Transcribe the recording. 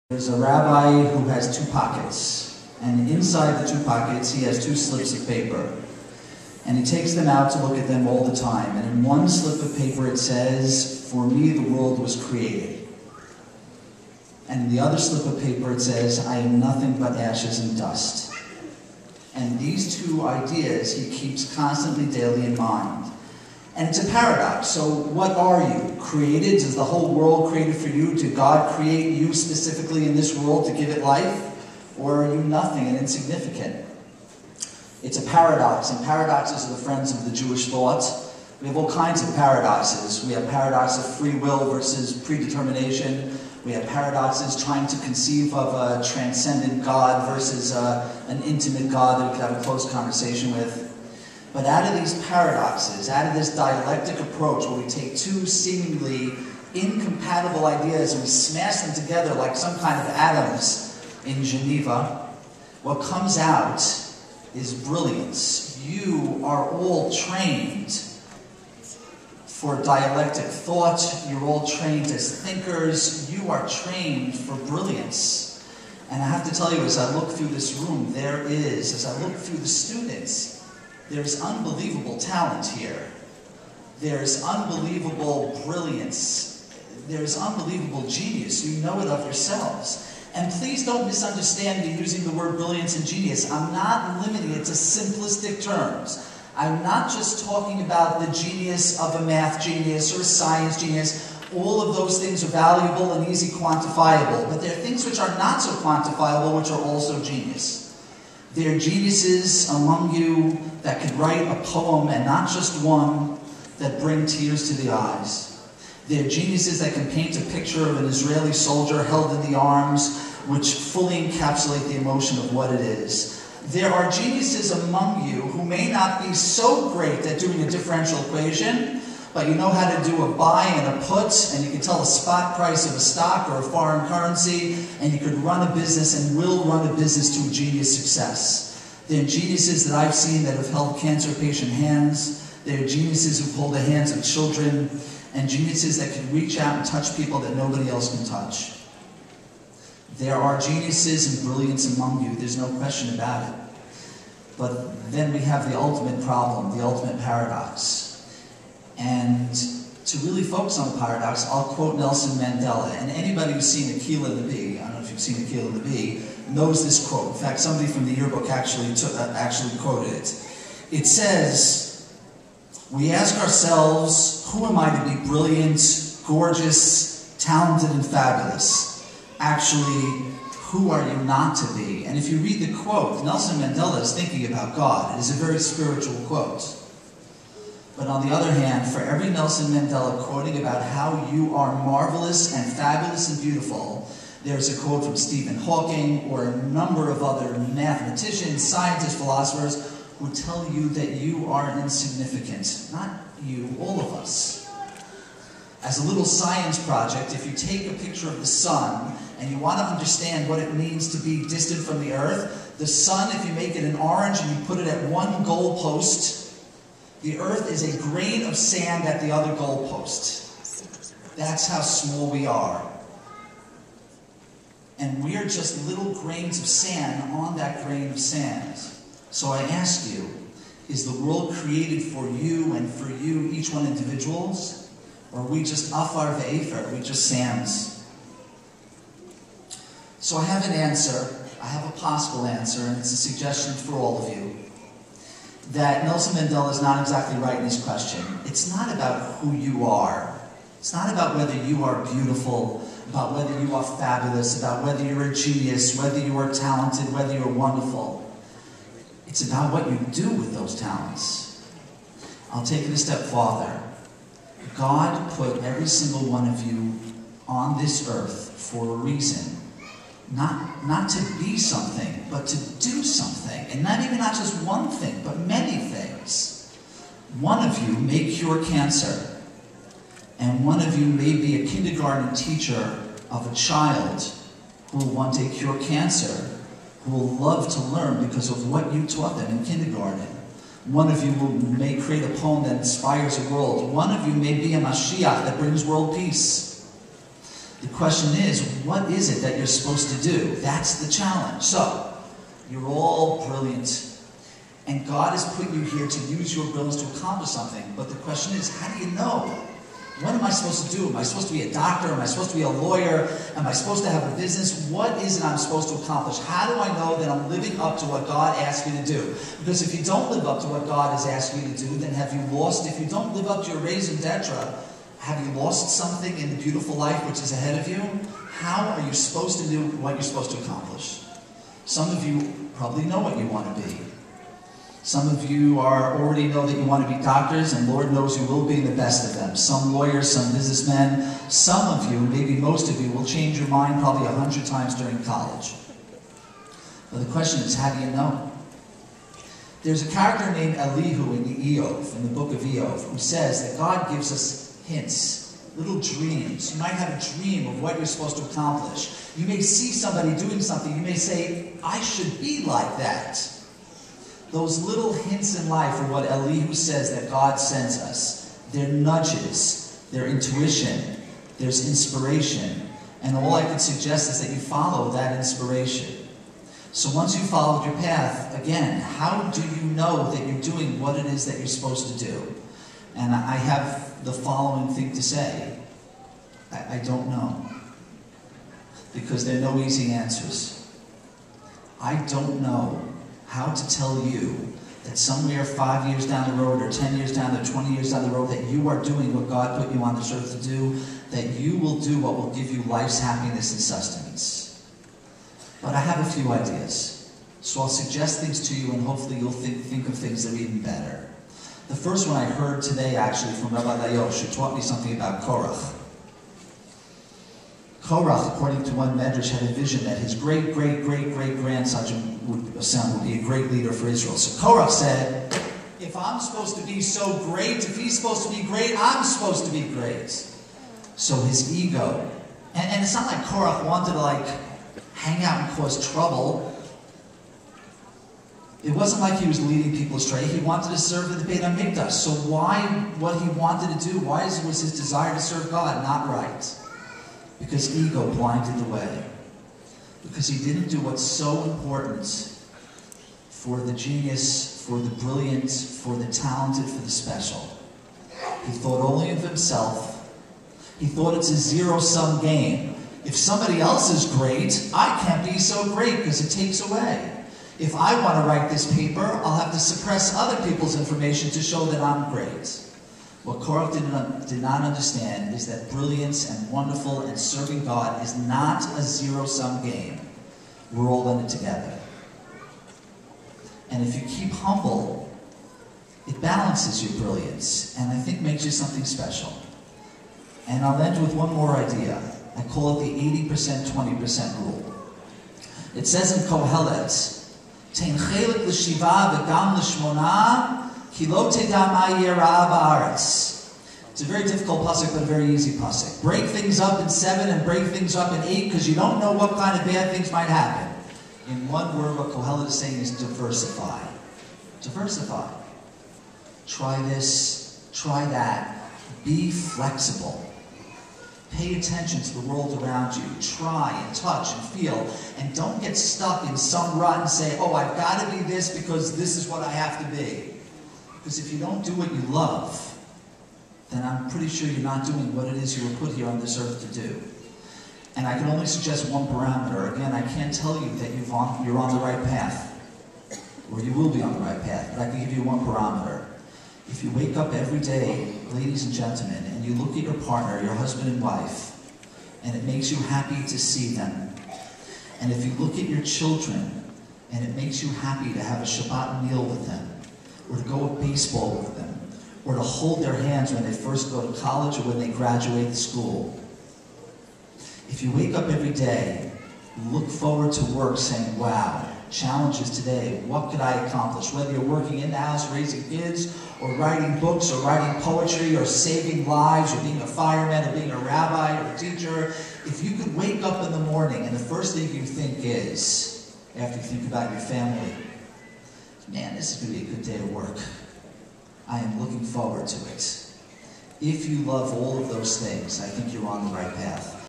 There's a rabbi who has two pockets, and inside the two pockets he has two slips of paper. And he takes them out to look at them all the time. And in one slip of paper it says, "For me the world was created." And in the other slip of paper it says, "I am nothing but ashes and dust." And these two ideas he keeps constantly daily in mind. And it's a paradox. So what are you? Created? Is the whole world created for you? Did God create you specifically in this world to give it life? Or are you nothing and insignificant? It's a paradox, and paradoxes are the friends of the Jewish thought. We have all kinds of paradoxes. We have paradox of free will versus predetermination. We have paradoxes trying to conceive of a transcendent God versus an intimate God that we could have a close conversation with. But out of these paradoxes, out of this dialectic approach where we take two seemingly incompatible ideas and we smash them together like some kind of atoms in Geneva, what comes out is brilliance. You are all trained for dialectic thought. You're all trained as thinkers. You are trained for brilliance. And I have to tell you, as I look through this room, as I look through the students, there's unbelievable talent here. There's unbelievable brilliance. There's unbelievable genius. You know it of yourselves. And please don't misunderstand me using the word brilliance and genius. I'm not limiting it to simplistic terms. I'm not just talking about the genius of a math genius or a science genius. All of those things are valuable and easy quantifiable. But there are things which are not so quantifiable, which are also genius. There are geniuses among you that could write a poem, and not just one, that bring tears to the eyes. There are geniuses that can paint a picture of an Israeli soldier held in the arms, which fully encapsulate the emotion of what it is. There are geniuses among you who may not be so great at doing a differential equation, but you know how to do a buy and a put, and you can tell a spot price of a stock or a foreign currency, and you could run a business and will run a business to a genius success. There are geniuses that I've seen that have held cancer patient hands. There are geniuses who hold the hands of children, and geniuses that can reach out and touch people that nobody else can touch. There are geniuses and brilliance among you, there's no question about it. But then we have the ultimate problem, the ultimate paradox. And to really focus on the paradox, I'll quote Nelson Mandela. And anybody who's seen Akil and the Bee, I don't know if you've seen Akil and the Bee, knows this quote. In fact, somebody from the yearbook actually quoted it. It says, "We ask ourselves, who am I to be brilliant, gorgeous, talented, and fabulous? Actually, who are you not to be?" And if you read the quote, Nelson Mandela is thinking about God. It is a very spiritual quote. But on the other hand, for every Nelson Mandela quoting about how you are marvelous and fabulous and beautiful, there's a quote from Stephen Hawking or a number of other mathematicians, scientists, philosophers who tell you that you are insignificant. Not you, all of us. As a little science project, if you take a picture of the sun and you want to understand what it means to be distant from the earth, the sun, if you make it an orange and you put it at one goalpost, the earth is a grain of sand at the other goalpost. That's how small we are. And we are just little grains of sand on that grain of sand. So I ask you, is the world created for you and for you, each one individuals? Or are we just afar ve'efer? Are we just sands? So I have an answer. I have a possible answer, and it's a suggestion for all of you. That Nelson Mandela is not exactly right in his question. It's not about who you are. It's not about whether you are beautiful, about whether you are fabulous, about whether you're a genius, whether you are talented, whether you're wonderful. It's about what you do with those talents. I'll take it a step farther. God put every single one of you on this earth for a reason. Not to be something, but to do something. And not just one thing, but many things. One of you may cure cancer. And one of you may be a kindergarten teacher of a child who will one day cure cancer, who will love to learn because of what you taught them in kindergarten. One of you may create a poem that inspires a world. One of you may be a Mashiach that brings world peace. The question is, what is it that you're supposed to do? That's the challenge. So, you're all brilliant, and God has put you here to use your brilliance to accomplish something. But the question is, how do you know? What am I supposed to do? Am I supposed to be a doctor? Am I supposed to be a lawyer? Am I supposed to have a business? What is it I'm supposed to accomplish? How do I know that I'm living up to what God asked me to do? Because if you don't live up to what God has asked you to do, then have you lost? If you don't live up to your raison d'etre, have you lost something in the beautiful life which is ahead of you? How are you supposed to do what you're supposed to accomplish? Some of you probably know what you want to be. Some of you already know that you want to be doctors, and Lord knows you will be the best of them. Some lawyers, some businessmen, some of you, maybe most of you, will change your mind probably 100 times during college. But the question is, how do you know? There's a character named Elihu in the book of Eov, who says that God gives us hints, little dreams. You might have a dream of what you're supposed to accomplish. You may see somebody doing something. You may say, I should be like that. Those little hints in life are what Elihu says that God sends us. They're nudges, they're intuition, there's inspiration. And all I can suggest is that you follow that inspiration. So once you followed your path, again, how do you know that you're doing what it is that you're supposed to do? And I have the following thing to say. I don't know. Because there are no easy answers. I don't know how to tell you that somewhere 5 years down the road, or 10 years down, or 20 years down the road, that you are doing what God put you on this earth to do, that you will do what will give you life's happiness and sustenance. But I have a few ideas. So I'll suggest things to you, and hopefully you'll think of things that are even better. The first one I heard today, actually, from Rabbi Layosh, who taught me something about Korach. Korach, according to one Medrash, had a vision that his great-great-great-great-grandson would be a great leader for Israel. So Korach said, if I'm supposed to be so great, if he's supposed to be great, I'm supposed to be great. So his ego, and it's not like Korach wanted to hang out and cause trouble. It wasn't like he was leading people astray. He wanted to serve the Beit HaMikdash. So why, what he wanted to do, was his desire to serve God not right? Because ego blinded the way. Because he didn't do what's so important for the genius, for the brilliant, for the talented, for the special. He thought only of himself. He thought it's a zero-sum game. If somebody else is great, I can't be so great because it takes away. If I want to write this paper, I'll have to suppress other people's information to show that I'm great. What Korach did not understand is that brilliance and wonderful and serving God is not a zero-sum game. We're all in it together. And if you keep humble, it balances your brilliance, and I think makes you something special. And I'll end with one more idea. I call it the 80%, 20% rule. It says in Kohelet, Tein chelik l'shiva v'gam l'shmona, ki lo teda ma yeh ra'a ba'aretz. It's a very difficult pasuk, but a very easy pasuk. Break things up in 7 and break things up in 8, because you don't know what kind of bad things might happen. In one word, what Kohelet is saying is diversify. Diversify. Try this, try that. Be flexible. Pay attention to the world around you. Try and touch and feel. And don't get stuck in some rut and say, oh, I've got to be this because this is what I have to be. Because if you don't do what you love, then I'm pretty sure you're not doing what it is you were put here on this earth to do. And I can only suggest one parameter. Again, I can't tell you that you're on the right path, or you will be on the right path, but I can give you one parameter. If you wake up every day, ladies and gentlemen, and you look at your partner, your husband and wife, and it makes you happy to see them, and if you look at your children, and it makes you happy to have a Shabbat meal with them, or to go to baseball with them, or to hold their hands when they first go to college or when they graduate school. If you wake up every day, look forward to work saying, wow, challenges today, what could I accomplish? Whether you're working in the house raising kids, or writing books, or writing poetry, or saving lives, or being a fireman, or being a rabbi, or a teacher, if you could wake up in the morning and the first thing you think is, after you think about your family, man, this is going to be a good day of work. I am looking forward to it. If you love all of those things, I think you're on the right path.